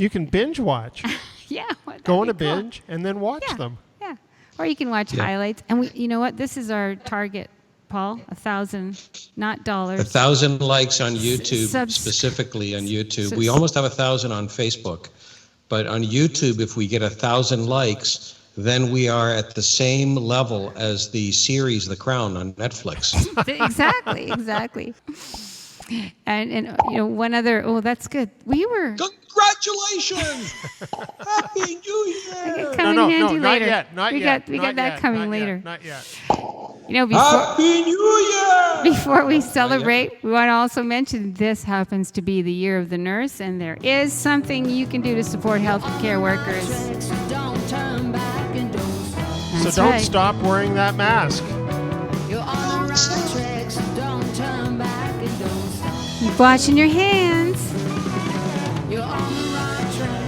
You can binge watch. Yeah. Go on a binge and then watch them. Yeah. Or you can watch highlights. And you know what? This is our target, Paul. 1,000, not dollars. 1,000 likes on YouTube, specifically on YouTube. We almost have 1,000 on Facebook. But on YouTube, if we get 1,000 likes, then we are at the same level as the series The Crown on Netflix. Exactly. And one other. Oh, that's good. We were. Congratulations! Happy New Year! No, not yet. We got that coming later. Not yet. Happy New Year! Before we celebrate, we want to also mention this happens to be the year of the nurse, and there is something you can do to support healthcare workers. So don't stop wearing that mask. Keep washing your hands.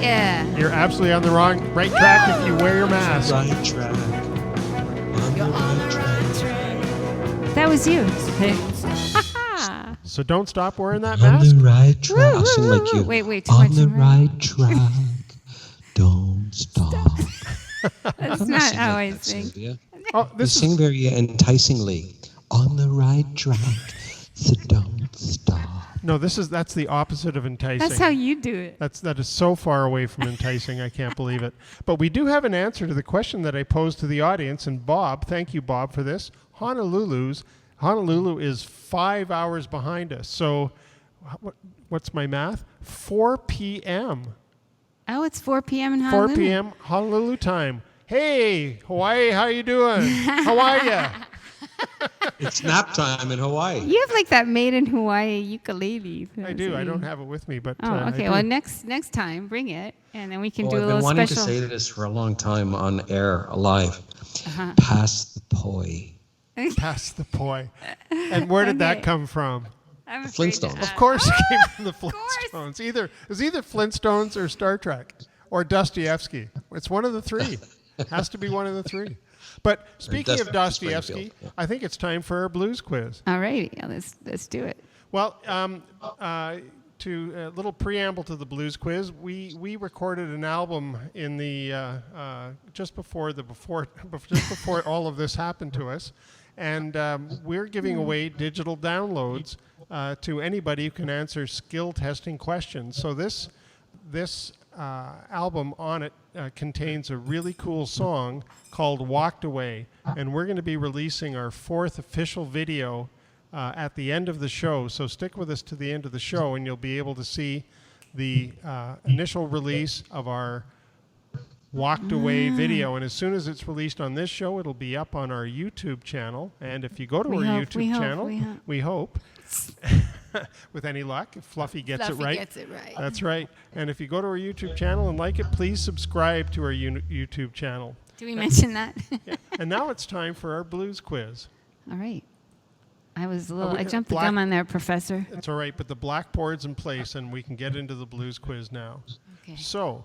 Yeah. You're absolutely on the right track if you wear your mask. Right track. That was you. So don't stop wearing that On mask. the right track. I'll sing like you. Wait. On the right track. Don't stop. That's not how I sing. Sylvia. Oh, You sing very enticingly. On the right track. So don't stop. No, that's the opposite of enticing. That's how you do it. That is so far away from enticing, I can't believe it. But we do have an answer to the question that I posed to the audience, and Bob, thank you, Bob, for this. Honolulu is 5 hours behind us. So what's my math? 4 p.m. Oh, it's 4 p.m. in Honolulu. 4 p.m. Honolulu time. Hey, Hawaii, how you doing? How are ya? It's nap time in Hawaii. You have like that made in Hawaii ukulele. I do. I don't have it with me, but okay. Well, next time bring it, and then we can do a I've little been wanting special. to say this for a long time on air, alive. Pass the poi. Pass the poi. And where did that come from? I'm The afraid Flintstones. Of course it came from the Flintstones. It was either Flintstones or Star Trek or Dostoevsky. It's one of the three. It has to be one of the three. But speaking of Dostoevsky, I think it's time for our blues quiz. All right, let's do it. Well, to a little preamble to the blues quiz, we recorded an album in the just before all of this happened to us, and we're giving away digital downloads to anybody who can answer skill testing questions. So this album on it contains a really cool song called Walked Away, and we're going to be releasing our 4th official video at the end of the show. So stick with us to the end of the show and you'll be able to see the initial release of our Walked Away video. And as soon as it's released on this show, it'll be up on our YouTube channel. And if you go to our YouTube channel, we hope with any luck, if Fluffy gets it right. That's right. And if you go to our YouTube channel and like it, please subscribe to our YouTube channel. Do we mention that? Yeah. And now it's time for our blues quiz. All right. I jumped the gun on there, Professor. It's all right, but the blackboard's in place and we can get into the blues quiz now. Okay. So,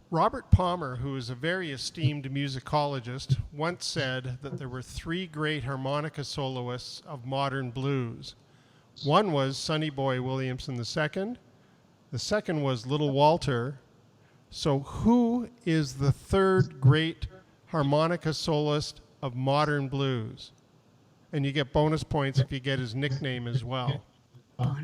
Robert Palmer, who is a very esteemed musicologist, once said that there were 3 great harmonica soloists of modern blues. One was Sonny Boy Williamson II. The second was Little Walter. So who is the 3rd great harmonica soloist of modern blues? And you get bonus points if you get his nickname as well.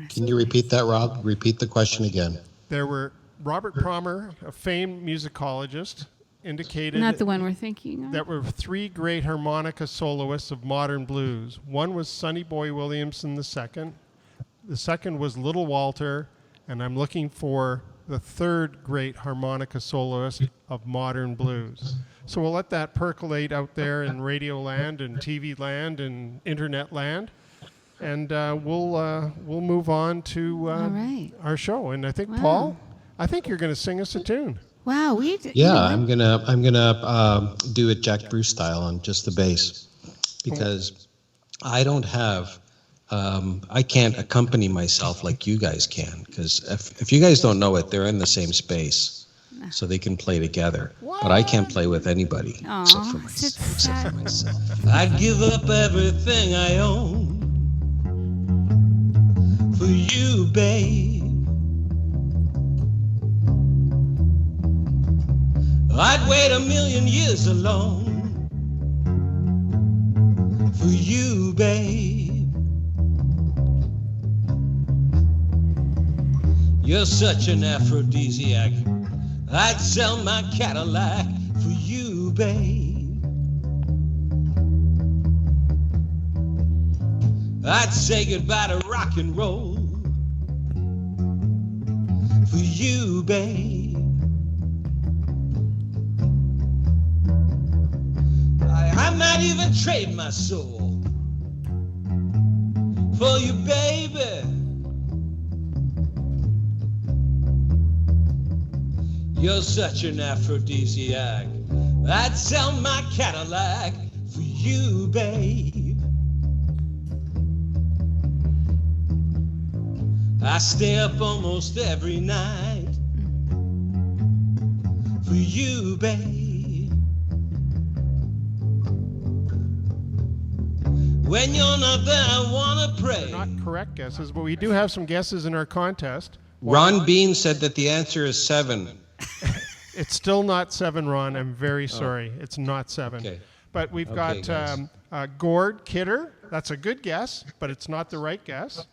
Can you repeat that, Rob? Repeat the question again. There were Robert Palmer, a famed musicologist, indicated Not the one we're thinking of. that were 3 great harmonica soloists of modern blues. One was Sonny Boy Williamson II. The second was Little Walter, and I'm looking for the 3rd great harmonica soloist of modern blues. So we'll let that percolate out there in radio land and TV land and internet land, and we'll move on to our show. And I think Paul, I think you're going to sing us a tune. Wow, I'm gonna do it Jack Bruce style on just the bass, because I don't have. I can't accompany myself like you guys can, because if you guys don't know it, they're in the same space, so they can play together. What? But I can't play with anybody except for myself. I'd give up everything I own for you, babe. I'd wait 1,000,000 years alone for you, babe. You're such an aphrodisiac. I'd sell my Cadillac for you, babe. I'd say goodbye to rock and roll for you, babe. I might even trade my soul for you, baby. You're such an aphrodisiac. I'd sell my Cadillac for you, babe. I stay up almost every night for you, babe. When you're not there, I wanna pray. Not correct guesses, but we do have some guesses in our contest. Ron Bean said that the answer is 7. It's still not 7, Ron. I'm very sorry. It's not 7. Okay. But we've Okay, got Gord Kidder. That's a good guess, but it's not the right guess.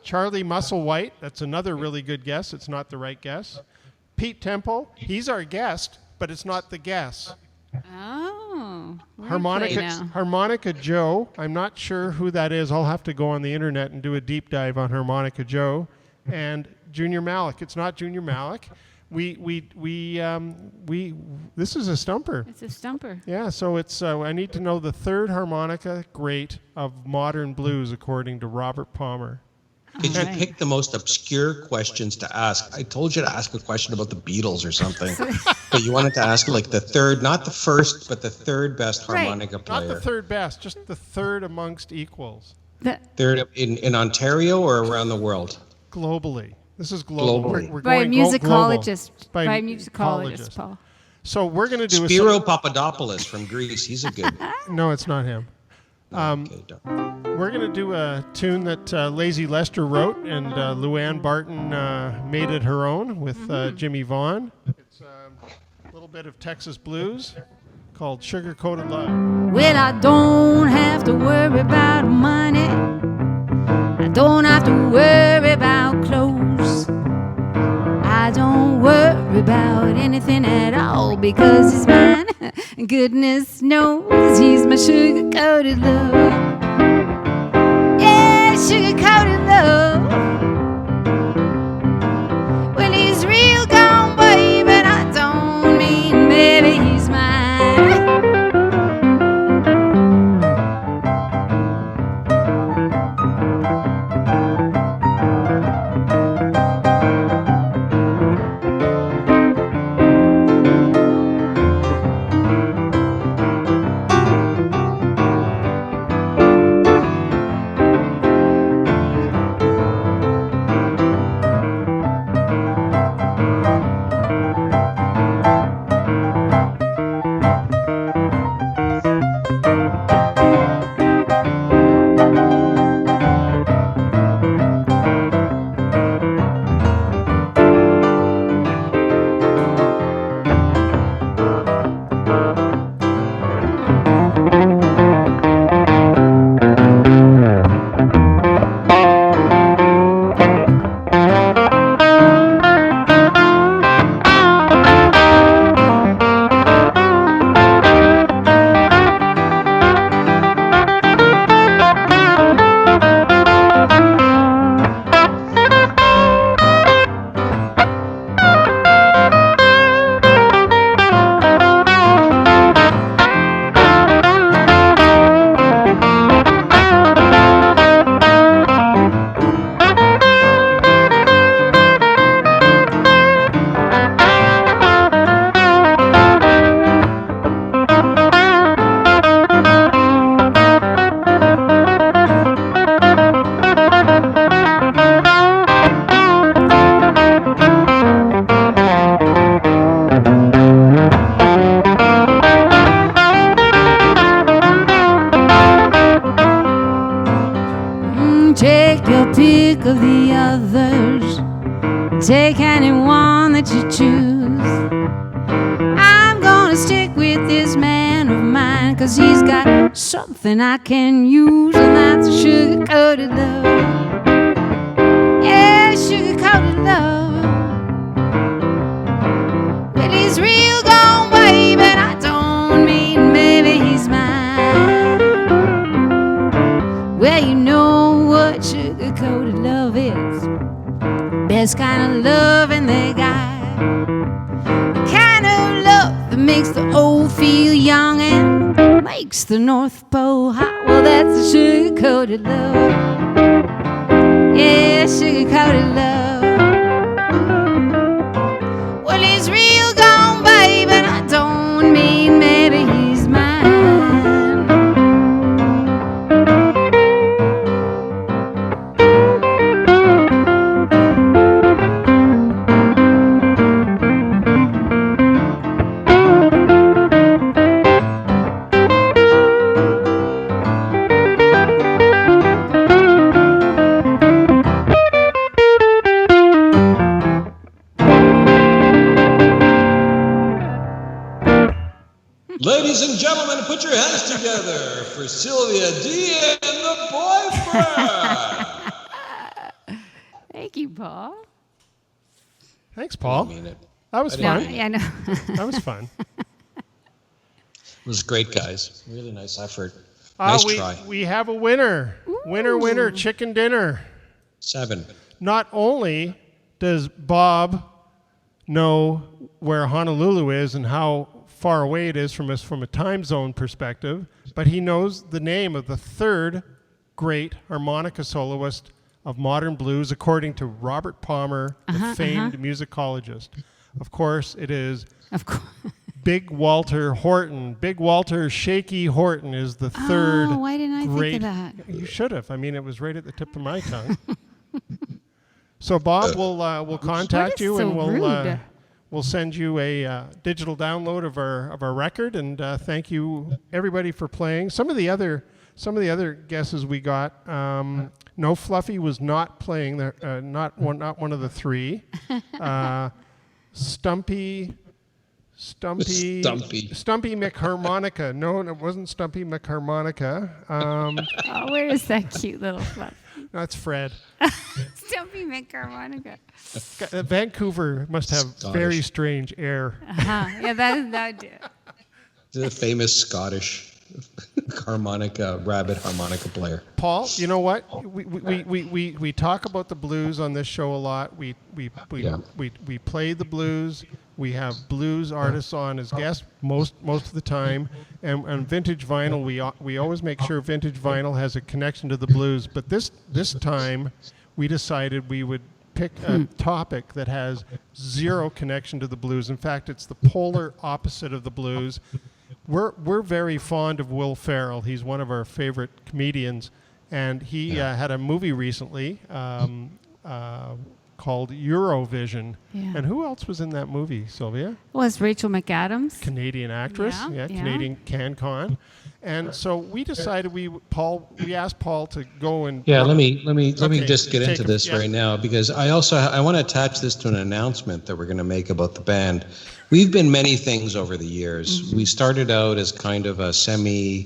Charlie Musselwhite. That's another really good guess. It's not the right guess. Pete Temple. He's our guest, but it's not the guess. Oh. Harmonica Joe. I'm not sure who that is. I'll have to go on the internet and do a deep dive on Harmonica Joe. And Junior Malik. It's not Junior Malik. This is a stumper. It's a stumper. Yeah, so it's I need to know the third harmonica great of modern blues according to Robert Palmer. Could you pick the most obscure questions to ask? I told you to ask a question about the Beatles or something, but you wanted to ask like the third, not the first, but the third best harmonica player. Not the third best, just the third amongst equals. Third in Ontario or around the world? Globally. This is global. Globally. We're By a going musicologist. By By a musicologist, Paul. So we're going to do Spiro Papadopoulos from Greece. He's a good. No, it's not him. Okay, We're going to do a tune that Lazy Lester wrote, and Luann Barton made it her own with Jimmy Vaughn. It's a little bit of Texas blues called Sugar Coated Love. Well, I don't have to worry about money. I don't have to worry about clothes. I don't worry about anything at all because he's mine. Goodness knows he's my sugar-coated love. Yeah, sugar-coated love. Well, he's real gone, baby, but I don't mean maybe he's mine. this man of mine, 'cause he's got something I can use, and that's sugar-coated love. Yeah, sugar-coated love. Well, he's real gone, baby, and I don't mean maybe he's mine. Well, you know what sugar-coated love is. Best kind of loving they got. The kind of love that makes the old feel young and makes the North Pole hot. Well, that's a sugar-coated love. Yeah, sugar-coated love. Well, he's real gone, baby, and I don't mean maybe he's mine. Ladies and gentlemen, put your hands together for Silvia D and the boyfriend. Thank you, Paul. Thanks, Paul. I mean it. That was I didn't fun. mean Yeah, I know. That was fun. It was great, guys. Really nice effort. Nice try. We have a winner. Winner, winner, chicken dinner. 7. Not only does Bob know where Honolulu is and how far away it is from us from a time zone perspective, but he knows the name of the third great harmonica soloist of modern blues, according to Robert Palmer, the famed musicologist. Of course, it is Of course. Big Walter Horton. Big Walter Shaky Horton is the third Oh, why didn't I great. think of that? You should have. I mean, it was right at the tip of my tongue. So Bob will contact What is you, so and rude? we'll send you a digital download of our record. And thank you everybody for playing. Some of the other guesses we got. No, Fluffy was not playing. Not one of the three. Stumpy McHarmonica. No, it wasn't Stumpy McHarmonica. Oh, where is that cute little fluff? That's Fred. Stumpy McHarmonica. Vancouver must have Scottish. very strange air. Yeah, that. The famous Scottish rabbit harmonica player. Paul, you know what? We talk about the blues on this show a lot. We play the blues. We have blues artists on as guests most of the time, and vintage vinyl. We always make sure vintage vinyl has a connection to the blues. But this time, we decided we would pick a topic that has zero connection to the blues. In fact, it's the polar opposite of the blues. We're very fond of Will Ferrell. He's one of our favorite comedians, and he had a movie recently called Eurovision. Yeah. And who else was in that movie, Sylvia? Was Rachel McAdams? Canadian actress, Yeah. Canadian CanCon. And so we decided we asked Paul to go and Let me Okay, just get take into it, this yeah. right now, because I want to attach this to an announcement that we're going to make about the band. We've been many things over the years. Mm-hmm. We started out as kind of a semi-hard,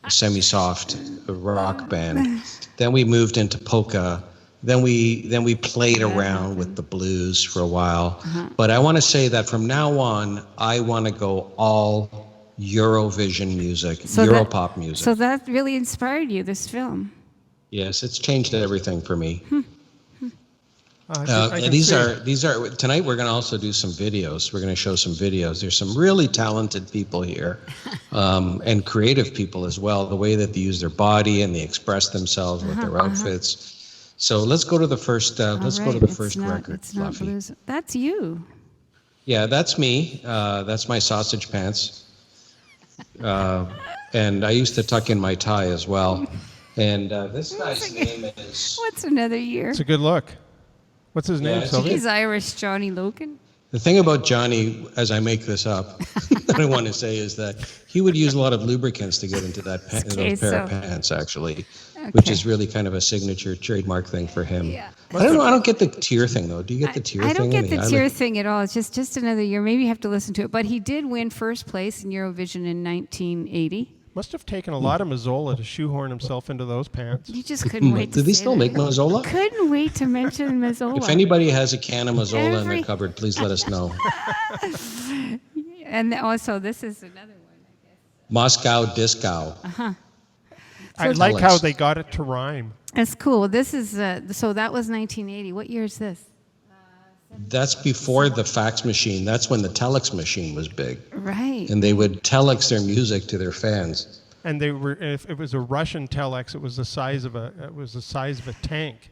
semi-soft rock band. Then we moved into polka. Then we played around with the blues for a while. But I want to say that from now on, I want to go all Eurovision music, Europop music. So that really inspired you, this film. Yes, it's changed everything for me. I can These see. are tonight. We're going to also do some videos. We're going to show some videos. There's some really talented people here, and creative people as well. The way that they use their body and they express themselves with their outfits. So let's go to the first. Let's go to the first record. It's not Fluffy. blues. That's you. Yeah, that's me. That's my sausage pants. And I used to tuck in my tie as well. And this guy's name is. What's another year? It's a good look. What's his name, it's- Sylvia? He's Irish Johnny Logan. The thing about Johnny, as I make this up, that I want to say is that he would use a lot of lubricants to get into those pair of pants, actually. which is really kind of a signature trademark thing for him. Yeah. I don't know. I don't get the tear thing though. Do you get the tear thing? I don't get the tear thing at all. It's just another year. Maybe you have to listen to it. But he did win first place in Eurovision in 1980. Must have taken a lot of Mazzola to shoehorn himself into those pants. You just couldn't wait to Do they say still that. make Mazzola? Couldn't wait to mention Mazzola. If anybody has a can of Mazzola in Every- their cupboard, please let us know. And also, this is another one, I guess. Moscow Disco. I like how they got it to rhyme. That's cool. This is so that was 1980. What year is this? That's before the fax machine. That's when the telex machine was big. Right. And they would telex their music to their fans. And they were, if it was a Russian telex, it was the size of a tank.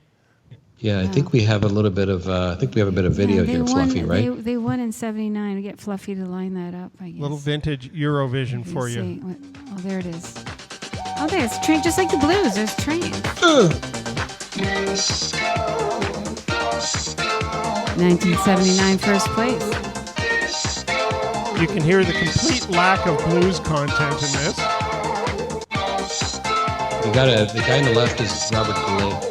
Yeah, I think we have a little bit of video they here, won, Fluffy, right? They won in '79. We get Fluffy to line that up, I guess. Little vintage Eurovision Let's for see. you. Oh, there it is. Oh, there's train, just like the blues. There's trains. 1979, first place. You can hear the complete lack of blues content in this. The guy on the left is Robert Goulet.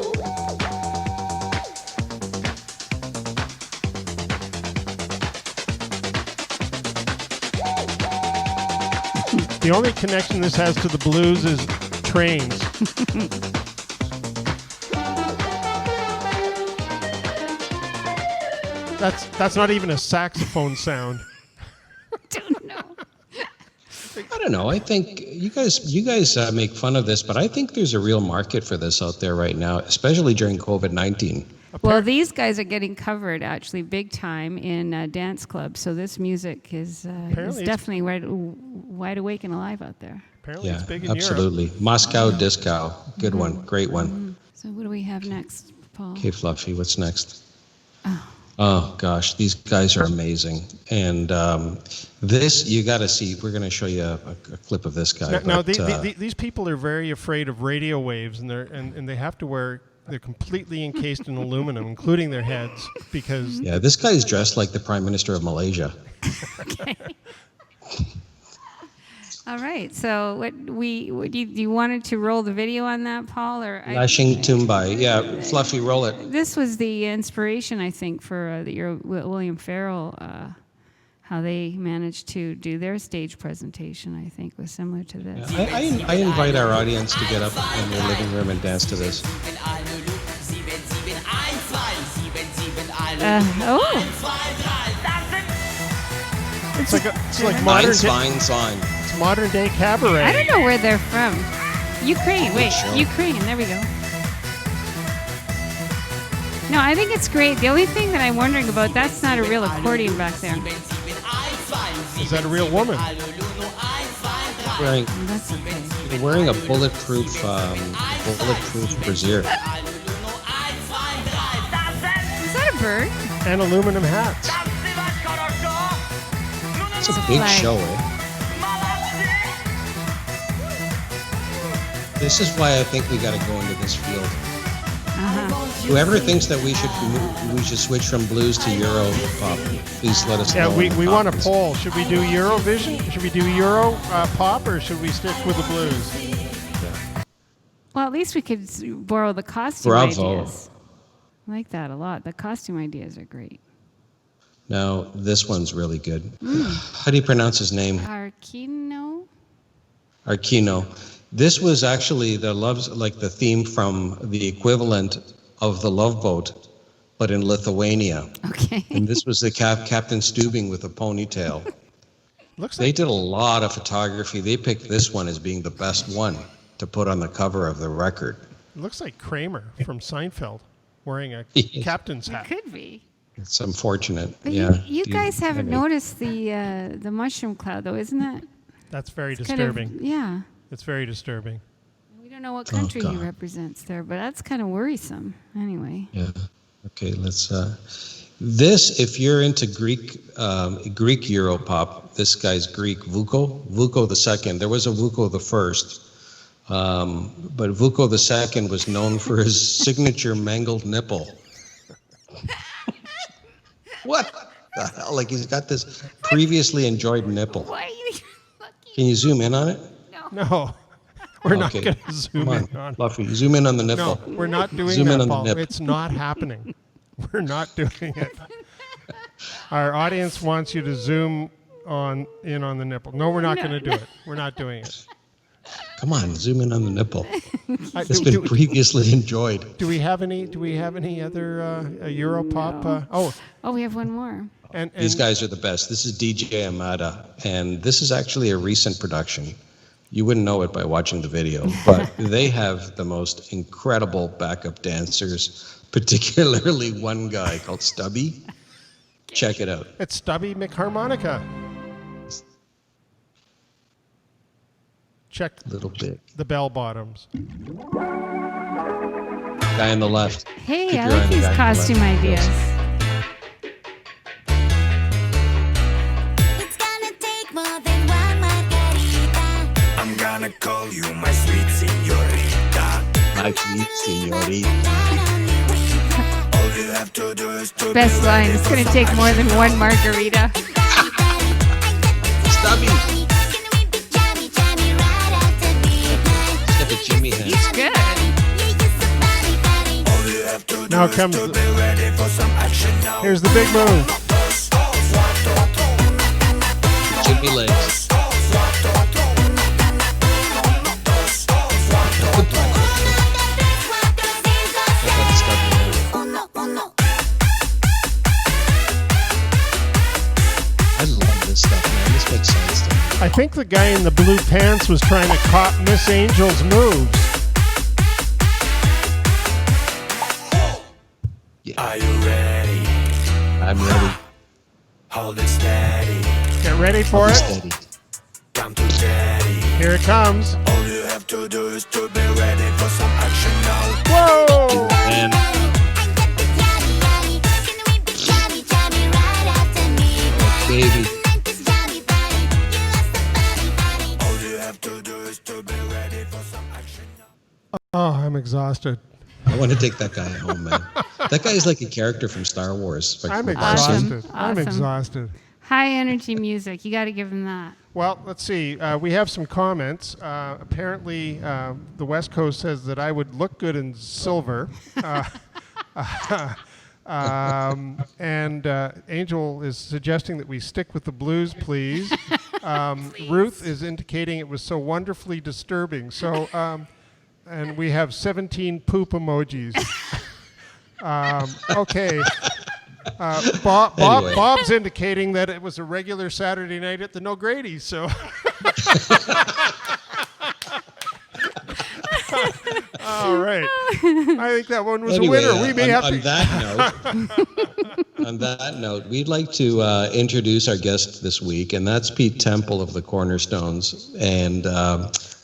The only connection this has to the blues is trains. That's not even a saxophone sound. Don't know. I don't know. I think you guys make fun of this, but I think there's a real market for this out there right now, especially during COVID-19. Well, these guys are getting covered actually big time in dance clubs. So this music is definitely wide awake and alive out there. Apparently it's Yeah, big in absolutely. Europe. Moscow Disco. Good one. Great one. So what do we have next, Paul? Okay, Fluffy, what's next? Oh, gosh, these guys are amazing. And this, you got to see. We're going to show you a clip of this guy. Now, these people are very afraid of radio waves, and they have to wear. They're completely encased in aluminum, including their heads, because Yeah, this guy's dressed like the Prime Minister of Malaysia. Okay. All right. So what you wanted to roll the video on that, Paul, or Lashing Tumbai. Yeah, Fluffy, roll it. This was the inspiration, I think, for William Farrell. How they managed to do their stage presentation, I think, was similar to this. I invite our audience to get up in their living room and dance to this. it's like modern Fine. it's modern day cabaret. I don't know where they're from. Ukraine. Wait, show. Ukraine. There we go. No, I think it's great. The only thing that I'm wondering about, that's not a real accordion back there. Is that a real woman? Wearing, Oh, that's okay. they're wearing a bulletproof brassiere. Is that a bird? And aluminum hats. It's a big flag. show, eh? This is why I think we got to go into this field. Whoever thinks that we should switch from blues to Euro pop, please let us know. Yeah, in the we want a comments. poll. Should we do Eurovision? Should we do Euro pop, or should we stick with the blues? Well, at least we could borrow the costume Bravo. ideas. I like that a lot. The costume ideas are great. Now, this one's really good. How do you pronounce his name? Arkino? Arkino. This was actually the theme from the equivalent of the Love Boat, but in Lithuania. Okay. And this was the Captain Stubing with a ponytail. Looks They like did a lot of photography. They picked this one as being the best one to put on the cover of the record. looks like Kramer from Seinfeld wearing a captain's It hat. could be. It's unfortunate. But Yeah. you Do guys haven't have any- noticed the mushroom cloud, though, isn't that? That's very It's kind of- disturbing. yeah. It's very disturbing. We don't know what country he God. represents there, but that's kind of worrisome. Anyway. Yeah. Okay. Let's. This, if you're into Greek Europop, this guy's Greek. Vuko the second. There was a Vuko the first, but Vuko the second was known for his signature mangled nipple. What the hell? Like he's got this previously enjoyed nipple. Why are you looking? Can you zoom in on it? No. No. We're not Okay. going to zoom Come in on it. Fluffy, zoom in on the nipple. No, we're not doing Zoom in that, on the Paul. nip. It's not happening. We're not doing it. Our audience wants you to zoom in on the nipple. No, we're not going to do it. We're not doing it. Come on, zoom in on the nipple. I- It's do- been do- previously enjoyed. Do we have any other Europop? Oh, we have one more. And These guys are the best. This is DJ Amada, and this is actually a recent production. You wouldn't know it by watching the video, but they have the most incredible backup dancers, particularly one guy called Stubby. Check it out. it's Stubby McHarmonica. Check Little bit. the bell bottoms. Guy on the left. Hey, Keep I your eye like on the these guy on the costume left. ideas. It's gonna take more than one margarita. I'm gonna call you my sweet señorita. My sweet señorita. All you have to do is to Best be line. ready It's for going to some take more than action. one margarita. Stubby. He's got the Jimmy hands. Good. All you have to do Now is comes to the- be ready for some action now. Here's the big move. Jimmy legs. That's Stubby now. I love this stuff, man. This makes sense to me. I think the guy in the blue pants was trying to cop Miss Angel's moves. Are you ready? I'm ready. Hold it steady. Get ready for it. Steady. Come to daddy. Here it comes. All you have to do is to be ready for some action now. Whoa! And baby. All you have to do is to be ready for some action now. Oh, I'm exhausted. I want to take that guy home, man. That guy is like a character from Star Wars. Like, I'm with exhausted. Awesome. I'm Awesome. exhausted. High energy music. You got to give him that. Well, let's see. We have some comments. Apparently, the West Coast says that I would look good in silver. And Angel is suggesting that we stick with the blues, please. Ruth is indicating it was so wonderfully disturbing. So, and we have 17 poop emojis. Okay. Anyway. Bob's indicating that it was a regular Saturday night at the No Grady. So. All right. I think that one was Anyway, a winner. We may have on to. on that note, we'd like to introduce our guest this week, and that's Pete Temple of the Cornerstones. And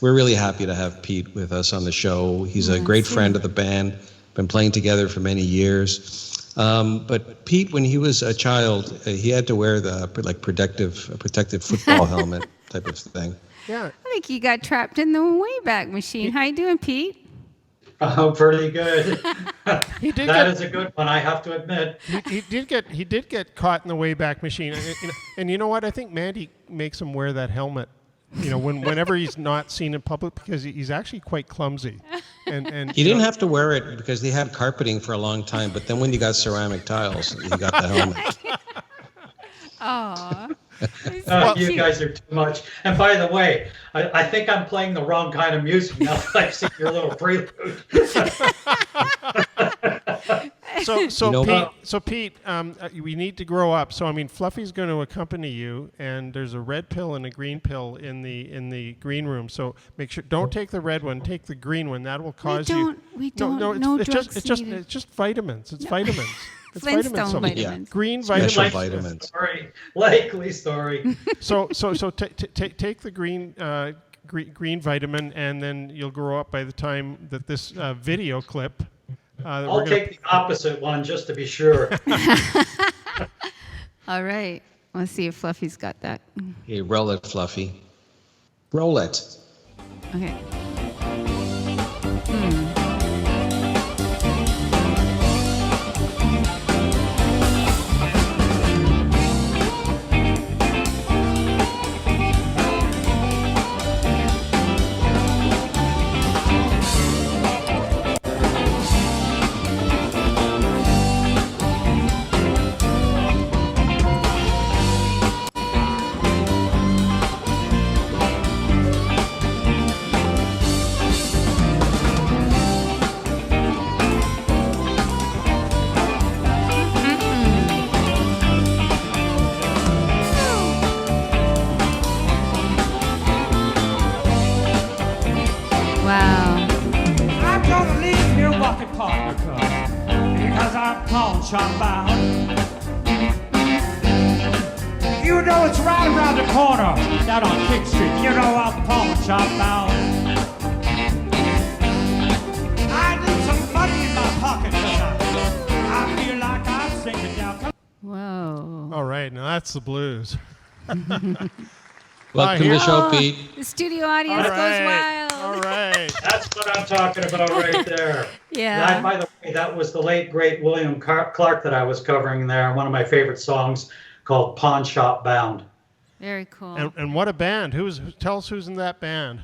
we're really happy to have Pete with us on the show. He's a great friend of the band, been playing together for many years. But Pete, when he was a child, he had to wear the protective football helmet type of thing. Yeah. I think he got trapped in the Wayback Machine. How you doing, Pete? Oh, pretty good. He did That get is a good one, I have to admit. he did get caught in the Wayback Machine. And you know what? I think Mandy makes him wear that helmet. You know, whenever he's not seen in public, because he's actually quite clumsy. And He didn't have to wear it because they had carpeting for a long time, but then when you got ceramic tiles, you got the helmet. Aw. You guys are too much. And by the way, I think I'm playing the wrong kind of music now that I've seen your little prelude. So You know- Pete, we need to grow up. So I mean, Fluffy's going to accompany you, and there's a red pill and a green pill in the green room. So make sure don't take the red one, take the green one. That will cause you. We don't. No, No it's drugs just needed. it's just vitamins. It's vitamins. It's Flintstone so- vitamins. Green Special vitamins. vitamins. Story, likely story. So take the green vitamin, and then you'll grow up by the time that this video clip. That I'll we're gonna- take the opposite one just to be sure. All right. Let's see if Fluffy's got that. Hey, roll it, Fluffy. Roll it. Okay. shop bound. You know it's right around the corner, down on King Street. You know I'm pawn shop bound. I need some money in my pocket, 'cause I feel like I'm sinking down. Whoa. All right, now that's the blues. Welcome to the show, Pete. The studio audience All goes right. wild. All right. That's what I'm talking about right there. Yeah. By the way, that was the late, great William Clark that I was covering there. One of my favorite songs called Pawn Shop Bound. Very cool. And what a band. Tell us who's in that band.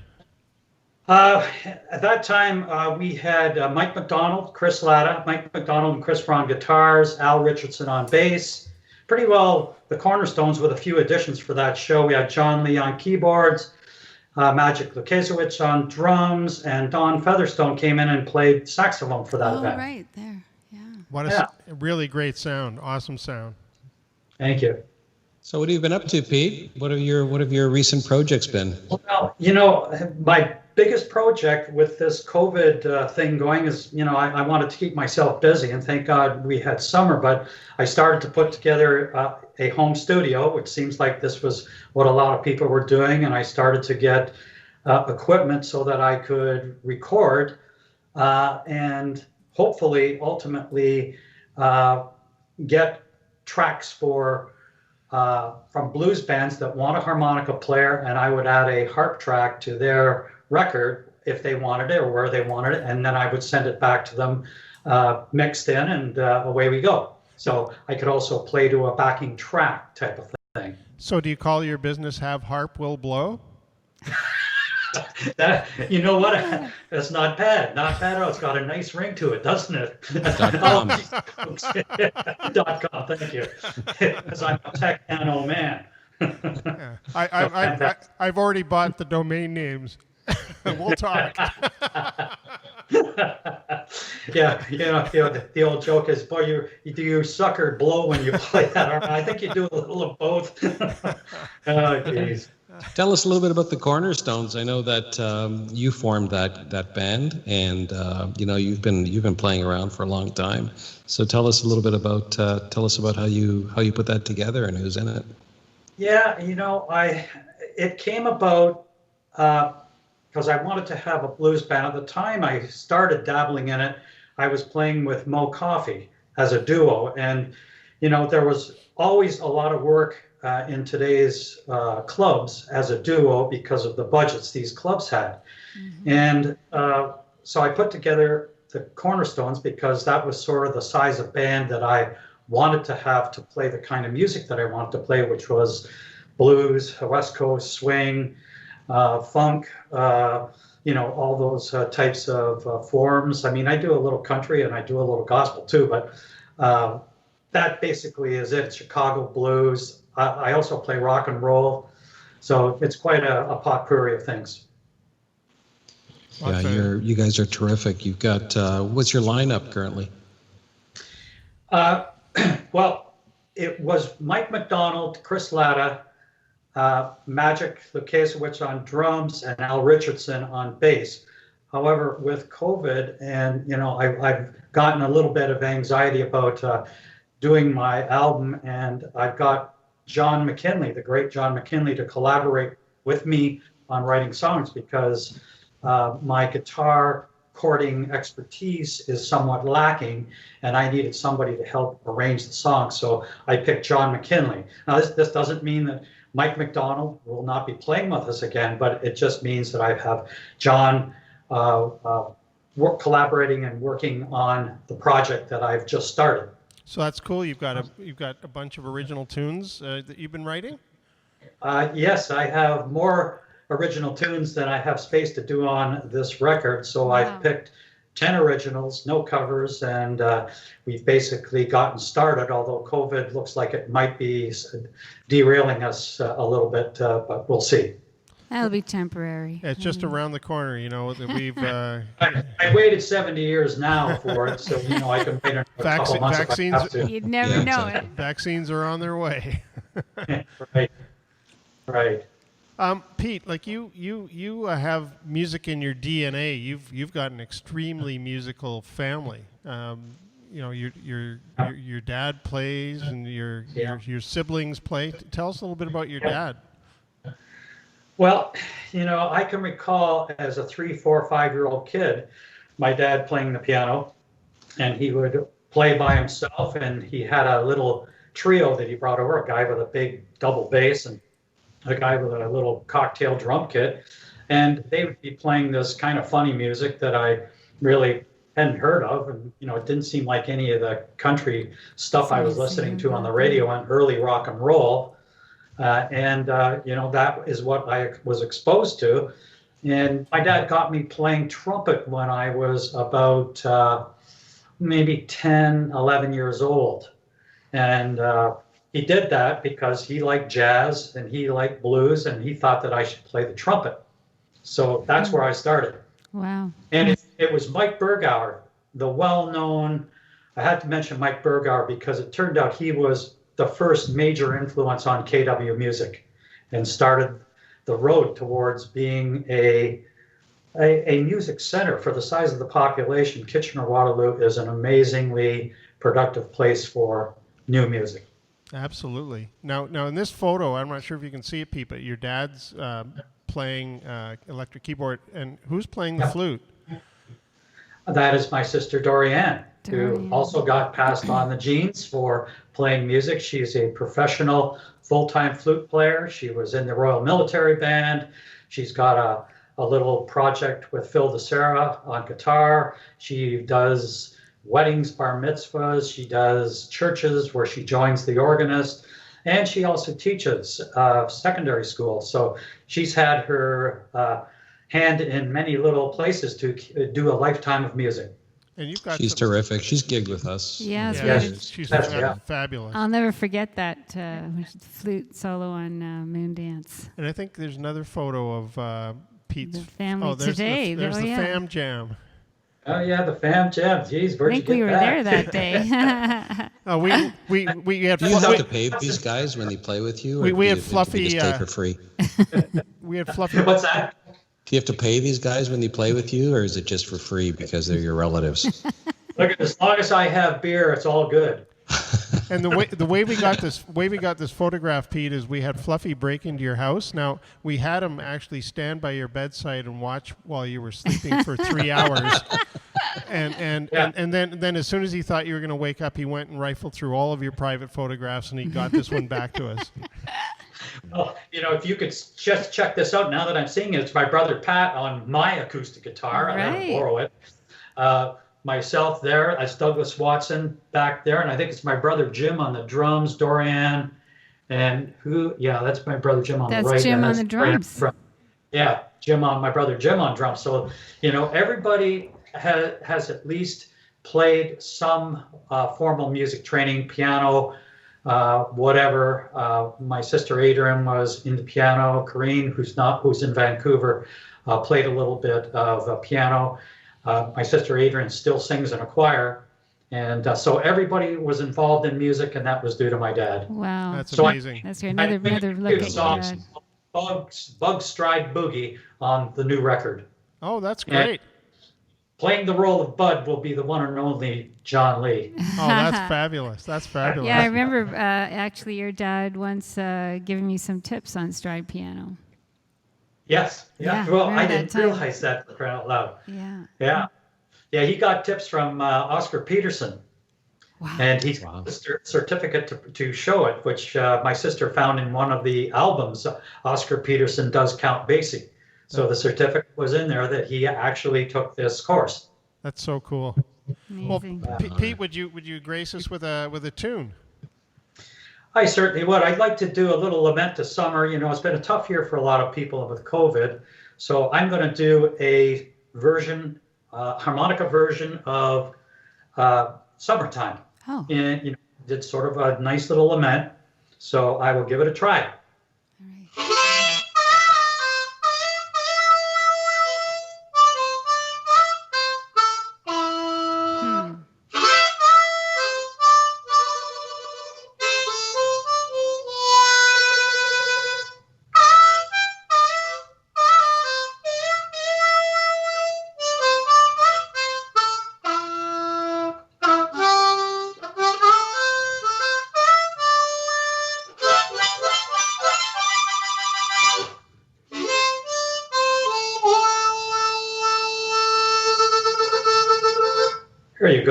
At that time, we had Mike McDonald, Chris Latta, Mike McDonald and Chris were on guitars, Al Richardson on bass. Pretty well the Cornerstones with a few additions for that show. We had John Lee on keyboards, Magic Lukasiewicz on drums, and Don Featherstone came in and played saxophone for that event. Right there. Yeah. What a really great sound. Awesome sound. Thank you. So what have you been up to, Pete? What have your recent projects been? Well, my biggest project with this COVID thing going is, I wanted to keep myself busy, and thank God we had summer, but I started to put together a home studio, which seems like this was what a lot of people were doing, and I started to get equipment so that I could record and hopefully ultimately get tracks from blues bands that want a harmonica player, and I would add a harp track to their record if they wanted it or where they wanted it, and then I would send it back to them mixed in, and away we go. So I could also play to a backing track type of thing. So do you call your business Have Harp Will Blow? That, you know what? That's not bad. Not bad at all. It's got a nice ring to it, doesn't it? .com. .com, thank you. Because I'm a tech nano man. Yeah. I've already bought the domain names. We'll talk. Yeah, the old joke is, boy, you suck or blow when you play that. I think you do a little of both. Oh, geez. Tell us a little bit about the Cornerstones. I know that you formed that band, and you've been playing around for a long time. So tell us a little bit about how you put that together and who's in it. Yeah, it came about because I wanted to have a blues band. At the time I started dabbling in it, I was playing with Mo Coffey as a duo, and there was always a lot of work in today's clubs as a duo because of the budgets these clubs had. Mm-hmm. And so I put together the Cornerstones because that was sort of the size of band that I wanted to have to play the kind of music that I wanted to play, which was blues, West Coast swing, funk, all those types of forms. I mean, I do a little country and I do a little gospel too, but that basically is it. Chicago blues. I also play rock and roll, so it's quite a potpourri of things. Yeah, you guys are terrific. You've got what's your lineup currently? Well, it was Mike McDonald, Chris Latta, Magic Lukasiewicz on drums, and Al Richardson on bass. However, with COVID, and I've gotten a little bit of anxiety about doing my album, and I've got John McKinley, the great John McKinley, to collaborate with me on writing songs because my guitar chording expertise is somewhat lacking, and I needed somebody to help arrange the song. So I picked John McKinley. Now, this doesn't mean that Mike McDonald will not be playing with us again, but it just means that I have John collaborating and working on the project that I've just started. So that's cool. You've got a bunch of original tunes that you've been writing? Yes, I have more original tunes than I have space to do on this record. So wow. I've picked 10 originals, no covers, and we've basically gotten started, although COVID looks like it might be derailing us a little bit, but we'll see. That'll be temporary. Yeah, it's just around the corner, that we've... I waited 70 years now for it, so, I can wait a couple months vaccines, if I have to. You'd never know it. Vaccines are on their way. Right. Pete, like you have music in your DNA. You've got an extremely musical family. your dad plays and your siblings play. Tell us a little bit about your dad. Well, I can recall as a 3, 4, 5-year-old kid, my dad playing the piano, and he would play by himself, and he had a little trio that he brought over, a guy with a big double bass and a guy with a little cocktail drum kit, and they would be playing this kind of funny music that I really hadn't heard of, and it didn't seem like any of the country stuff I was listening to on the radio and early rock and roll. That is what I was exposed to. And my dad got me playing trumpet when I was about maybe 10, 11 years old. And he did that because he liked jazz and he liked blues, and he thought that I should play the trumpet. So that's where I started. Wow. And it was Mike Bergauer, the well-known, I had to mention Mike Bergauer because it turned out he was the first major influence on KW music and started the road towards being a music center for the size of the population. Kitchener-Waterloo is an amazingly productive place for new music. Absolutely. Now in this photo, I'm not sure if you can see it, Pete, but your dad's playing electric keyboard, and who's playing the flute? That is my sister Dorianne, who also got passed on the genes for playing music. She's a professional full-time flute player. She was in the Royal Military Band. She's got a little project with Phil DeSera on guitar. She does weddings, bar mitzvahs. She does churches where she joins the organist. And she also teaches secondary school. So she's had her hand in many little places to do a lifetime of music. And you've got She's terrific. She's gigged with us. Yeah, she's Yeah. fabulous. I'll never forget that flute solo on Moondance. And I think there's another photo of Pete's The family there's today. There's the yeah. fam jam. Oh yeah, the fam jam. Geez, I where'd you think get we were that? there that day. We had Do you have to pay these guys when they play with you? Or we had do you Fluffy, just stay for free? we had Fluffy. What's that? Do you have to pay these guys when they play with you, or is it just for free because they're your relatives? Look, as long as I have beer, it's all good. And the way we got this photograph, Pete, is we had Fluffy break into your house. Now we had him actually stand by your bedside and watch while you were sleeping for 3 hours. And then as soon as he thought you were going to wake up, he went and rifled through all of your private photographs, and he got this one back to us. Well, if you could just check this out now that I'm seeing it, it's my brother Pat on my acoustic guitar. I had to borrow it. Myself there, that's Douglas Watson back there, and I think it's my brother Jim on the drums, Dorianne, and that's my brother Jim on the right. That's Jim on that's the drums. My brother Jim on drums. So, everybody has at least played some formal music training, piano, whatever. My sister Adrian was in the piano. Corrine, who's in Vancouver, played a little bit of piano. My sister Adrian still sings in a choir. And so everybody was involved in music, and that was due to my dad. Wow. That's amazing. That's another look at your dad. Bug Stride Boogie on the new record. Oh, that's great. And playing the role of Bud will be the one and only John Lee. Oh, that's fabulous. That's fabulous. Yeah, I remember actually your dad once giving me some tips on stride piano. Yes. Yeah, Well, I remember didn't that time. realize that, for crying out loud. Yeah. Yeah, he got tips from Oscar Peterson. Wow. And he's got a certificate to show it, which my sister found in one of the albums. Oscar Peterson does Count Basie. So the certificate was in there that he actually took this course. That's so cool. Amazing. Well, Pete, would you grace us with a tune? I certainly would. I'd like to do a little lament to summer. It's been a tough year for a lot of people with COVID. So I'm going to do a harmonica version of Summertime. Oh. And did sort of a nice little lament. So I will give it a try. All right.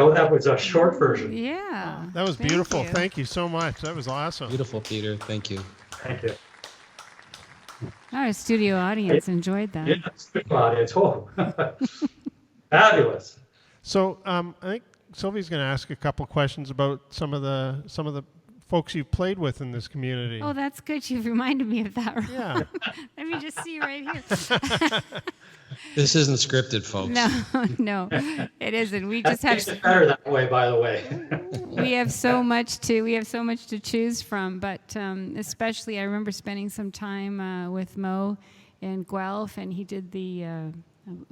go. That was a short version. Yeah. That was beautiful. Thank you so much. That was awesome. Beautiful, Peter. Thank you. Thank you. Our studio audience enjoyed that. Yeah, studio audience. Oh, fabulous. So I think Sylvia's going to ask a couple questions about some of the folks you've played with in this community. Oh, that's good. You've reminded me of that. Yeah. Let me just see right here. This isn't scripted, folks. No, it isn't. We just have Makes it better that way, by the way. we have so much to choose from. But especially, I remember spending some time with Mo in Guelph, and he did the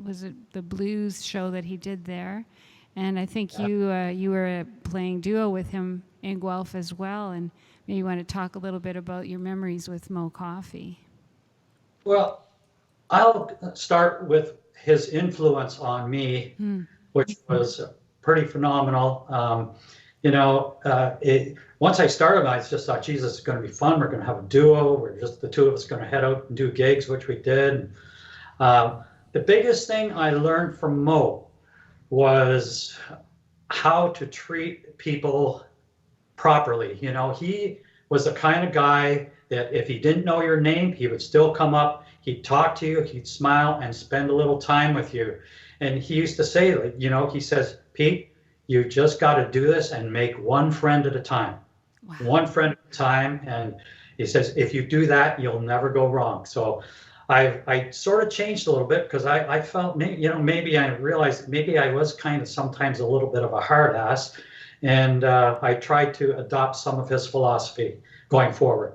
was it the blues show that he did there, and I think you were playing duo with him in Guelph as well, and maybe you want to talk a little bit about your memories with Mo Coffey. Well, I'll start with his influence on me, which was pretty phenomenal. Once I started, I just thought, Jesus, it's going to be fun. We're going to have a duo. We're just the two of us going to head out and do gigs, which we did. The biggest thing I learned from Mo was how to treat people properly. He was the kind of guy that if he didn't know your name, he would still come up, he'd talk to you, he'd smile and spend a little time with you. And he used to say, he says, Pete, you just got to do this and make one friend at a time. Wow. One friend at a time. And he says, if you do that, you'll never go wrong. So I sort of changed a little bit because I felt, maybe I realized maybe I was kind of sometimes a little bit of a hard ass. And I tried to adopt some of his philosophy going forward.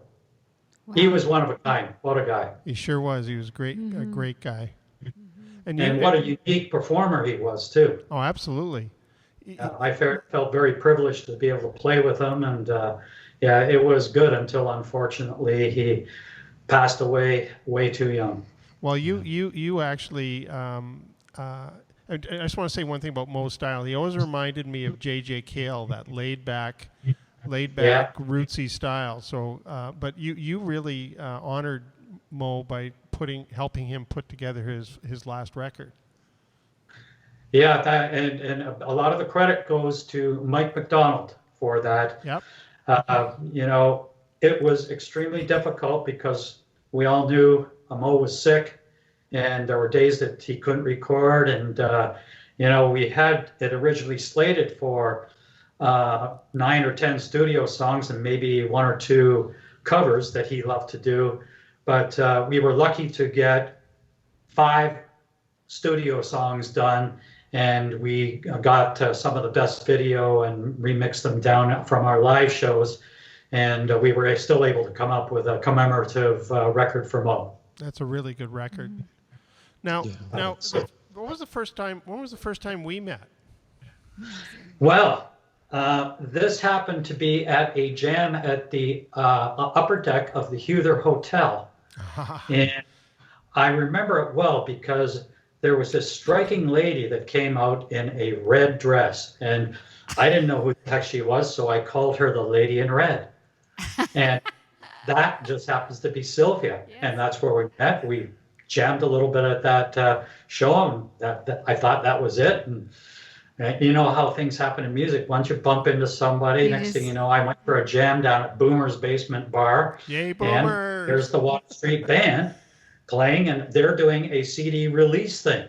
Wow. He was one of a kind. What a guy. He sure was. He was great, a great guy. And what a unique performer he was, too. Oh, absolutely. I felt very privileged to be able to play with him. And it was good until, unfortunately, he passed away way too young. Well, you actually, I just want to say one thing about Mo's style. He always reminded me of J.J. Cale, that laid back, rootsy style. So, but you really honored Mo by helping him put together his last record. Yeah, and a lot of the credit goes to Mike McDonald for that. Yep. It was extremely difficult because we all knew Mo was sick, and there were days that he couldn't record, and we had it originally slated for 9 or 10 studio songs and maybe 1 or 2 covers that he loved to do, but we were lucky to get 5 studio songs done, and we got some of the best video and remixed them down from our live shows, and we were still able to come up with a commemorative record for Mo. That's a really good record. Now, when was the first time we met? Well, this happened to be at a jam at the upper deck of the Huther Hotel. And I remember it well because there was this striking lady that came out in a red dress. And I didn't know who the heck she was, so I called her the Lady in Red. And that just happens to be Silvia. Yes. And that's where we met. We jammed a little bit at that show, and that I thought that was it. And you know how things happen in music. Once you bump into somebody, next thing you know, I went for a jam down at Boomer's Basement Bar. Yay, Boomers! And there's the Waterstreet Band playing, and they're doing a CD release thing.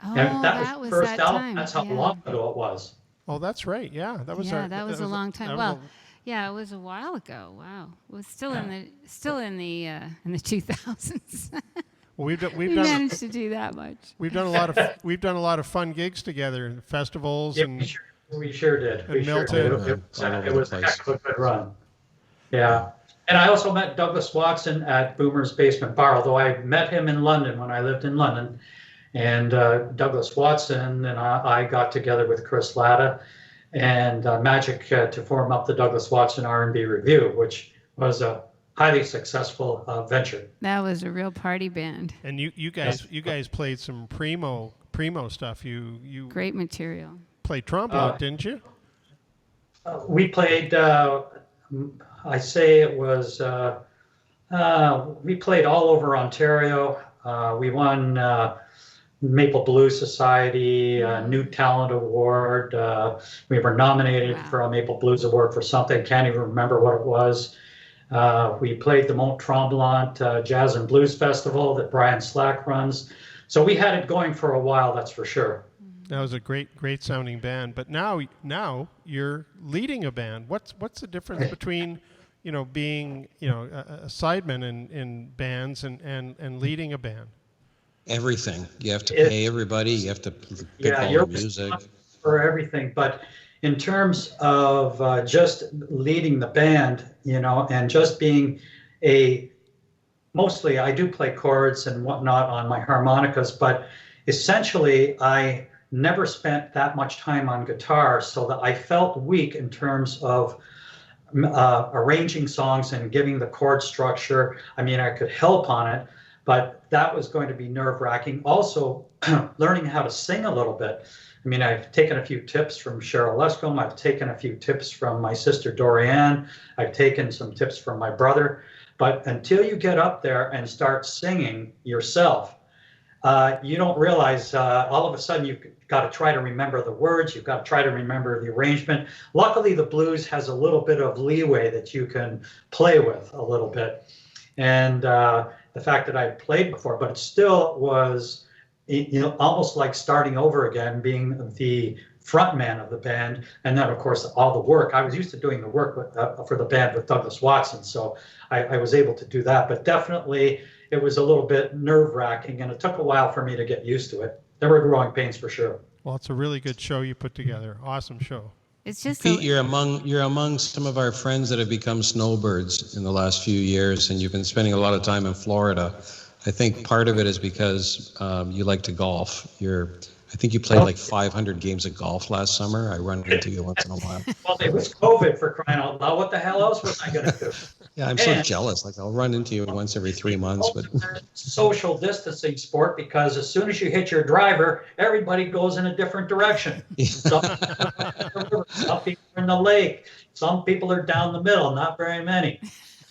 Oh, and that was the first album. Time. That's how long ago it was. Oh, that's right. Yeah, that was. That was a long time. Well, yeah, it was a while ago. Wow, it was still in the 2000s. Well, we've done managed to do that much. We've done a lot of fun gigs together, festivals, yeah, and we sure did. And Milton. It was a heck of a good run. Yeah. And I also met Douglas Watson at Boomer's Basement Bar, although I met him in London when I lived in London. And Douglas Watson and I got together with Chris Latta and Magic to form up the Douglas Watson R&B Review, which was a highly successful venture. That was a real party band. And you guys played some primo stuff. You great material. Played trombone, didn't you? We played. I say it was. We played all over Ontario. We won Maple Blues Society, New Talent Award. We were nominated for a Maple Blues Award for something. Can't even remember what it was. We played the Mont Tremblant Jazz and Blues Festival that Brian Slack runs. So we had it going for a while, that's for sure. That was a great sounding band. But now you're leading a band. What's the difference between, being, a sideman in bands and leading a band? Everything. You have to pay everybody. You have to pick all the music. For everything. But in terms of just leading the band, and just being mostly I do play chords and whatnot on my harmonicas, but essentially I never spent that much time on guitar, so that I felt weak in terms of arranging songs and giving the chord structure. I mean, I could help on it, but that was going to be nerve-wracking. Also, learning how to sing a little bit. I mean, I've taken a few tips from Cheryl Lescombe. I've taken a few tips from my sister Dorianne. I've taken some tips from my brother. But until you get up there and start singing yourself, you don't realize all of a sudden you've got to try to remember the words. You've got to try to remember the arrangement. Luckily, the blues has a little bit of leeway that you can play with a little bit. And the fact that I played before, but it still was, almost like starting over again, being the front man of the band. And then, of course, all the work. I was used to doing the work for the band with Douglas Watson, so I was able to do that. But definitely, it was a little bit nerve-wracking, and it took a while for me to get used to it. There were growing pains for sure. Well, it's a really good show you put together. Awesome show. It's just Pete, you're among some of our friends that have become snowbirds in the last few years, and you've been spending a lot of time in Florida. I think part of it is because you like to golf. I think you played like 500 games of golf last summer. I run into you once in a while. Well, it was COVID, for crying out loud. What the hell else was I going to do? Yeah, I'm so jealous. Like, I'll run into you once every 3 months. But social distancing sport, because as soon as you hit your driver, everybody goes in a different direction. Some people are in the lake. Some people are down the middle. Not very many.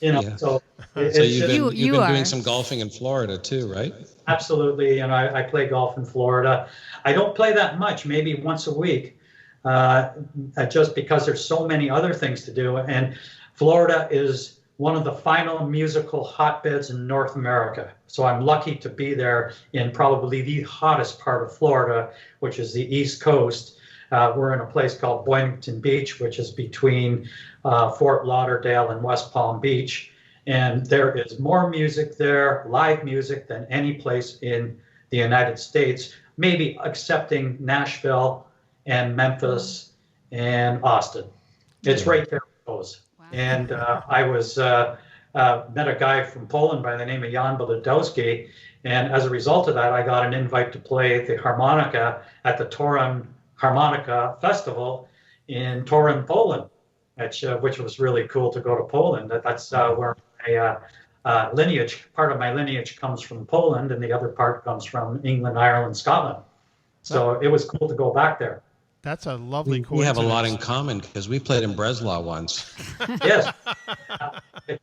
Yeah. So you've been doing some golfing in Florida too, right? Absolutely. I play golf in Florida. I don't play that much, maybe once a week, just because there's so many other things to do. And Florida is one of the final musical hotbeds in North America. So I'm lucky to be there in probably the hottest part of Florida, which is the East Coast. We're in a place called Boynton Beach, which is between Fort Lauderdale and West Palm Beach. And there is more music there, live music, than any place in the United States, maybe excepting Nashville and Memphis and Austin. It's right there it goes. Wow. And I was met a guy from Poland by the name of Jan Belodowski, and as a result of that, I got an invite to play the harmonica at the Toruń Harmonica Festival in Toruń, Poland, which was really cool to go to Poland. That's where my part of my lineage comes from Poland, and the other part comes from England, Ireland, Scotland. So it was cool to go back there. That's a lovely coincidence. We have a lot in common because we played in Breslau once. Yes.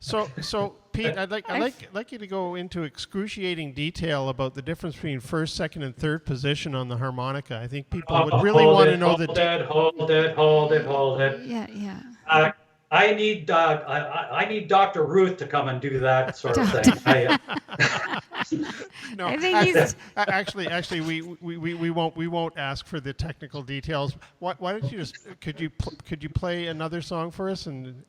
So Pete, I'd like you to go into excruciating detail about the difference between first, second, and third position on the harmonica. I think people would really want to know the. Hold it. Yeah. I need Dr. Ruth to come and do that sort of thing. No, I think he's actually, we won't ask for the technical details. Why don't you just could you play another song for us? And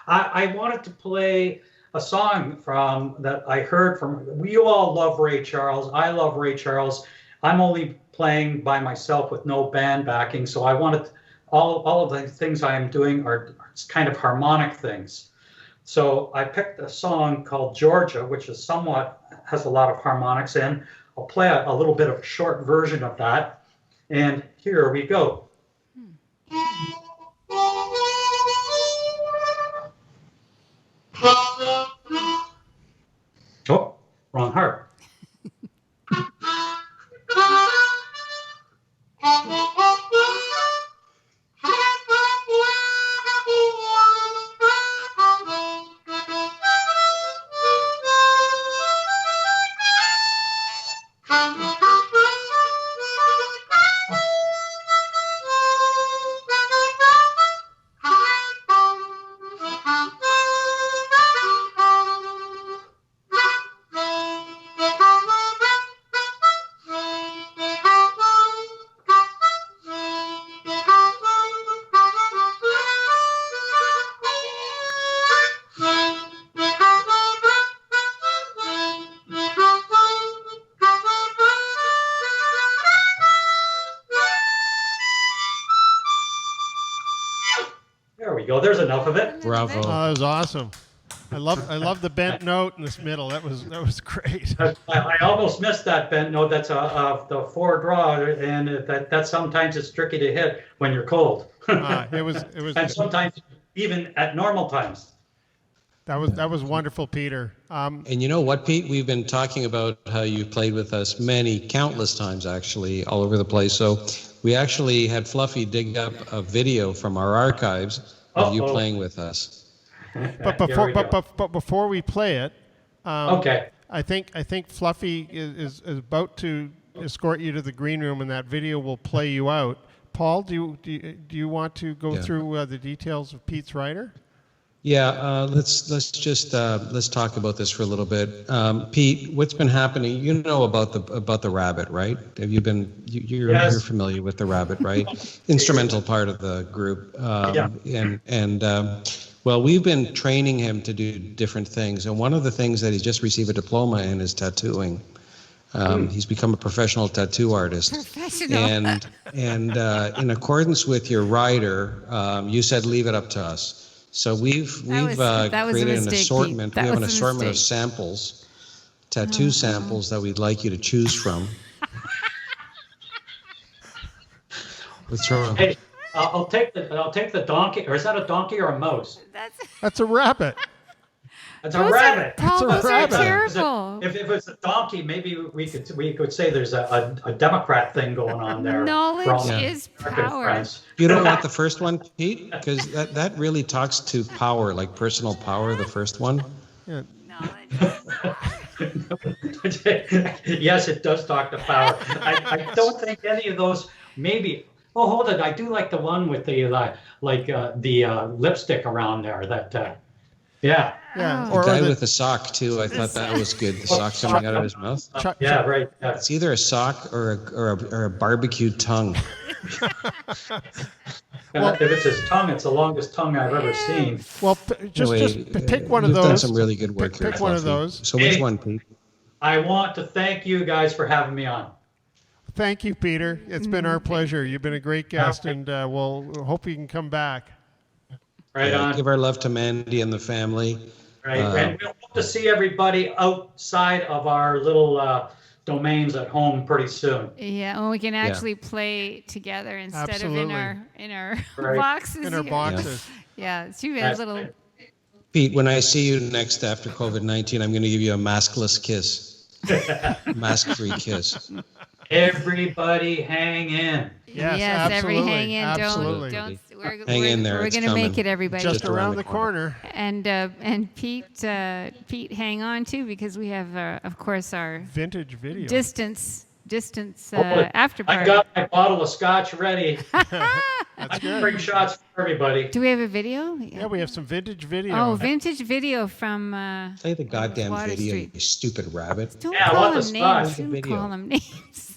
I wanted to play a song that I heard from. You all love Ray Charles. I love Ray Charles. I'm only playing by myself with no band backing, so I wanted. All of the things I am doing are kind of harmonic things. So I picked a song called Georgia, which is has a lot of harmonics in. I'll play a little bit of a short version of that. And here we go. Oh, wrong harp. There we go. There's enough of it. Bravo. Oh, that was awesome. I love the bent note in this middle. That was great. I almost missed that bent note. That's the 4 draw, and that sometimes it's tricky to hit when you're cold. It was And sometimes even at normal times. that was wonderful, Peter. And you know what, Pete? We've been talking about how you played with us countless times, actually, all over the place. So we actually had Fluffy dig up a video from our archives of you playing with us. But before we play it, Okay. I think Fluffy is about to escort you to the green room, and that video will play you out. Paul, do you want to go through the details of Pete's rider? Yeah, let's talk about this for a little bit. Pete, what's been happening? You know about the rabbit, right? Have you been? You're familiar with the rabbit, right? Instrumental part of the group. Well, we've been training him to do different things, and one of the things that he's just received a diploma in is tattooing. He's become a professional tattoo artist. Professional. And in accordance with your rider, you said leave it up to us. So we've that was a created an mistake, assortment. Pete. We have an That was a assortment of mistake. samples, tattoo samples that we'd like you to choose from. What's wrong? Hey, I'll take the donkey. Or is that a donkey or a mouse? That's a rabbit. That's a rabbit. Paul, a those are rabbit. terrible. If it was a donkey, maybe we could say there's a Democrat thing going on there. Knowledge for all my is American power. friends. You don't want the first one, Pete? Because that really talks to power, like personal power, the first one. Yeah. Yes, it does talk to power. I don't think any of those. Maybe. Oh, hold it. I do like the one with the lipstick around there. That. Yeah. Yeah. The guy with the sock, too. I thought that was good. The sock coming out of his mouth. Yeah. Right. Yeah. It's either a sock or a barbecued tongue. If it's his tongue, it's the longest tongue I've ever seen. Well, just pick one of You've those. done some really good work here, Pick one of Fluffy. those. So which Hey. one, Pete? I want to thank you guys for having me on. Thank you, Peter. It's been our pleasure. You've been a great guest, and we'll hope you can come back. Right on. Give our love to Mandy and the family. Right. And we'll hope to see everybody outside of our little domains at home pretty soon. Yeah, well, we can actually play together instead Absolutely. of in our Right. boxes. In our here. boxes. Yeah, it's too bad. Little. Pete, when I see you next after COVID-19, I'm going to give you a maskless kiss. Mask-free kiss. Everybody hang in. Yes, every absolutely. hang in. Absolutely. Don't. Hang in there, We're it's gonna make coming. it, everybody. Just around the corner. And Pete, hang on too, because we have, of course, our Vintage video. distance Hopefully. after I party. got my bottle of scotch ready. That's good. Bring shots for everybody. Do we have a video? Yeah, we have some vintage video. Oh, vintage video from. Play the goddamn Water video, Street. you stupid rabbit. Don't Yeah, I call want them the names. spot. Don't Video. call them names.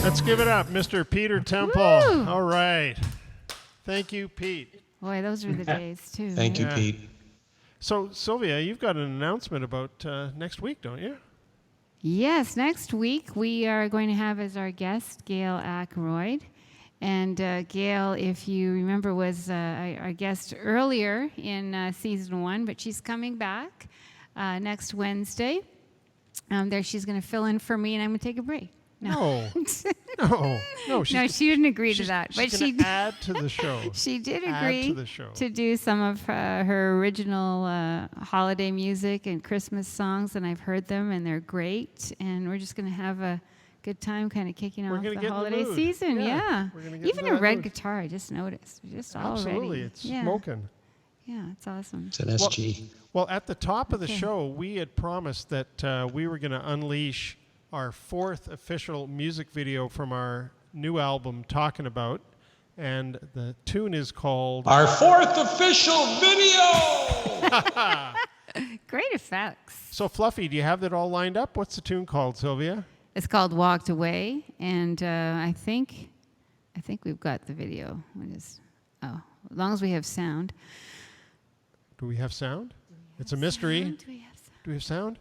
Let's give it up, Mr. Peter Temple. Woo! All right. Thank you, Pete. Boy, those were the days too. Thank you, Yeah. Pete. So, Sylvia, you've got an announcement about next week, don't you? Yes, next week we are going to have as our guest Gail Ackroyd, And Gail, if you remember, was our guest earlier in season 1, but she's coming back next Wednesday. There, she's going to fill in for me, and I'm going to take a break. No, no. No, she didn't agree to that, but she did add to the show. She did Add agree to the show. to do some of her original holiday music and Christmas songs, and I've heard them, and they're great. And we're just going to have a good time, kind of kicking We're off gonna the get in the holiday mood. season. Yeah, Yeah, we're gonna get even into a that red mood. guitar. I just noticed, just Absolutely, already. it's Yeah. smoking. Yeah, it's awesome. It's an SG. Well, at the top of the Okay. show, we had promised that we were going to unleash our 4th official music video from our new album, Talkin About, and the tune is called Our 4th official video! Great effects. So Fluffy, do you have that all lined up? What's the tune called, Sylvia? It's called "Walked Away," and I think we've got the video. As long as we have sound. Do we have sound? It's a mystery. Sound? Do we have sound? Do we have sound?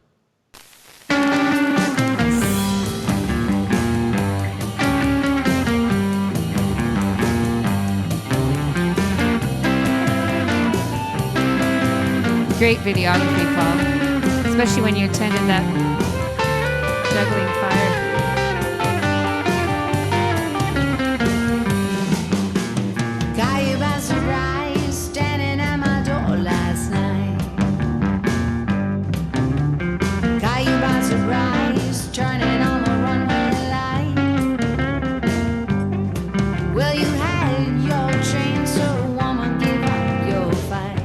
Great videography, Paul, especially when you attended that juggling fire. Got you by surprise, standing at my door last night. Got you by surprise, turning on the runway light. Well, you had your chance, so woman, give up your fight.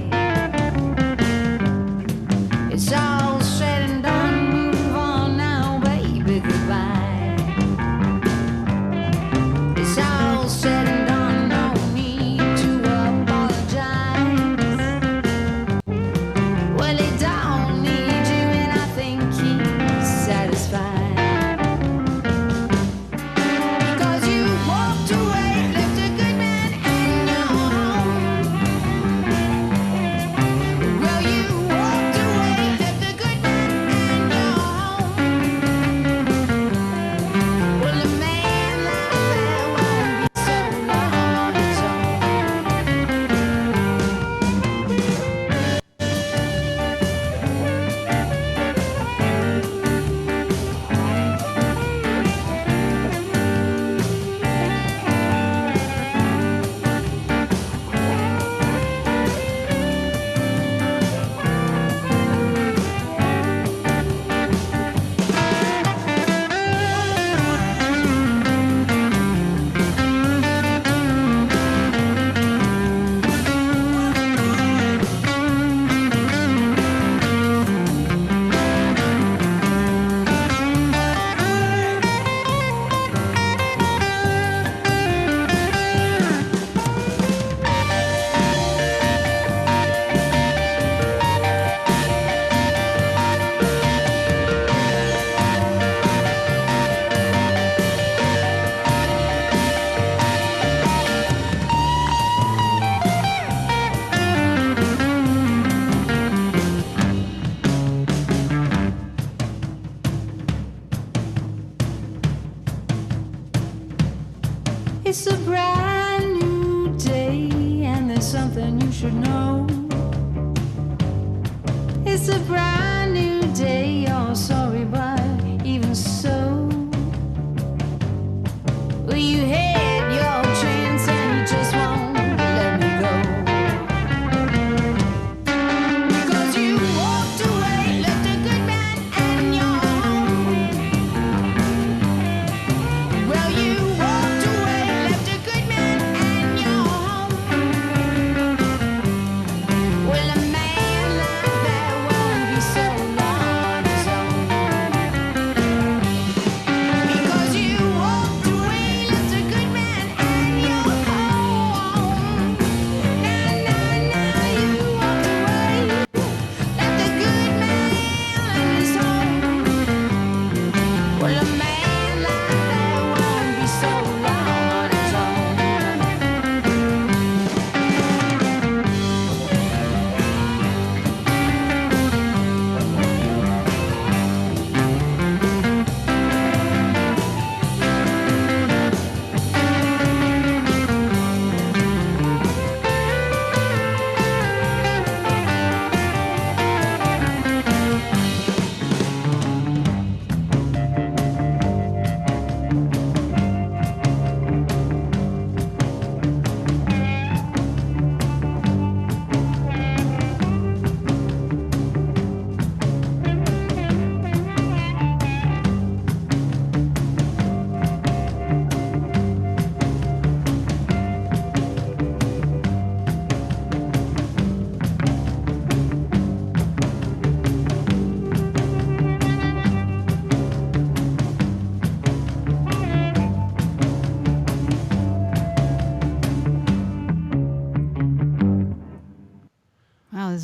It's all said and done, move on now, baby, goodbye. It's all said and done, no need to apologize. Well, he don't need you, and I think he's satisfied. Because you walked away, left a good man and you're home. Well, you walked away, left a good man and you're home. Well, a man like that won't be so long, so. It's a brand new day, and there's something you should know. It's a brand new day, oh sorry, but even so. Well, you had your chance and you just won't let me go. Because you walked away, left a good man and you're home. Well, you walked away, left a good man and you're home. Well, a man like that won't be so long his own.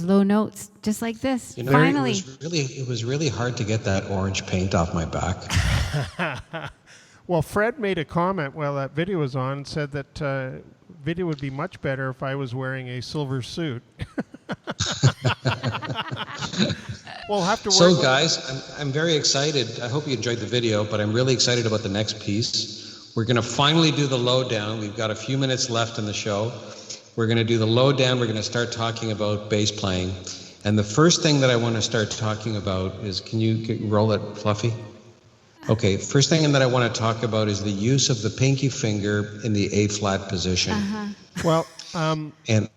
those low notes, just like this. You know, Finally. it was really hard to get that orange paint off my back. Well, Fred made a comment while that video was on and said that video would be much better if I was wearing a silver suit. We'll have to work. So, guys, I'm very excited. I hope you enjoyed the video, but I'm really excited about the next piece. We're going to finally do the lowdown. We've got a few minutes left in the show. We're going to do the lowdown. We're going to start talking about bass playing. And the first thing that I want to start talking about is, can you roll it, Fluffy? Okay, first thing that I want to talk about is the use of the pinky finger in the A-flat position. Well, And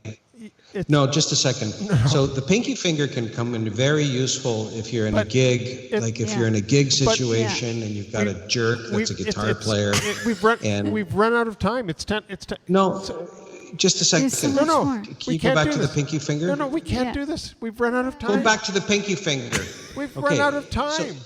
no, just a second. So the pinky finger can come in very useful if you're in a gig, like if you're in a gig situation and you've got a jerk that's a guitar player. We've run out of time. It's 10. No, just a second. There's so much more. Can you go back to the pinky finger? No, we can't do this. We've run out of time. Go back to the pinky finger. We've run out of time.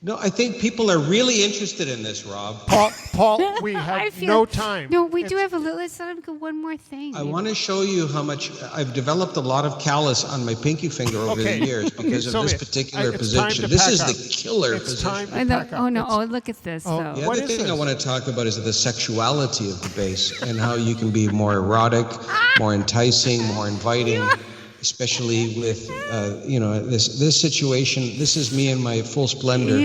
No, I think people are really interested in this, Rob. Paul, we have no time. No, we do have a little. Let's let him go one more thing. I want to show you how much I've developed a lot of callus on my pinky finger over the years because of this particular position. This is the killer position. Oh no! Oh, look at this though. The other thing I want to talk about is the sexuality of the bass and how you can be more erotic, more enticing, more inviting. Especially with, this situation. This is me in my full splendor.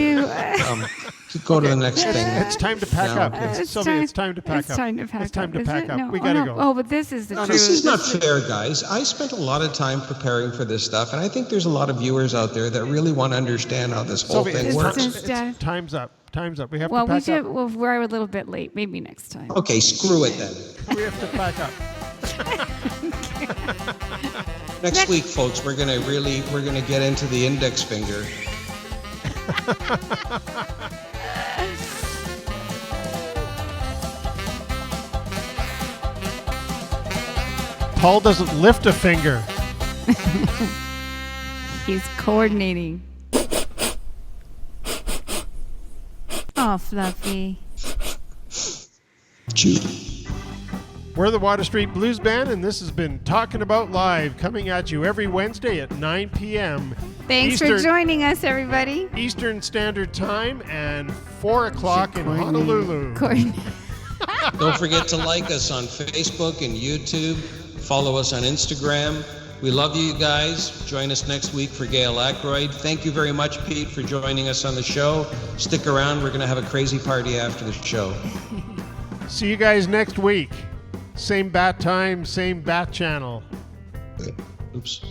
Go to the next thing. It's time to pack up. Sylvia, it's time to pack up. It's time to pack up. It's time to pack up. No, We got to go. Oh, but this is the truth. This is not fair, guys. I spent a lot of time preparing for this stuff, and I think there's a lot of viewers out there that really want to understand how this whole thing works. Time's up. Time's up. We have to Well, pack up. Well, we're a little bit late. Maybe next time. Okay, screw it then. We have to pack up. Next week, folks, we're gonna get into the index finger. Paul doesn't lift a finger. He's coordinating. Oh, Fluffy. We're the Water Street Blues Band, and this has been Talkin About Live, coming at you every Wednesday at 9 p.m. Thanks for joining us, everybody. Eastern Standard Time and 4 o'clock in Honolulu. Don't forget to like us on Facebook and YouTube. Follow us on Instagram. We love you guys. Join us next week for Gail Aykroyd. Thank you very much, Pete, for joining us on the show. Stick around. We're going to have a crazy party after the show. See you guys next week. Same bat time, same bat channel. Oops.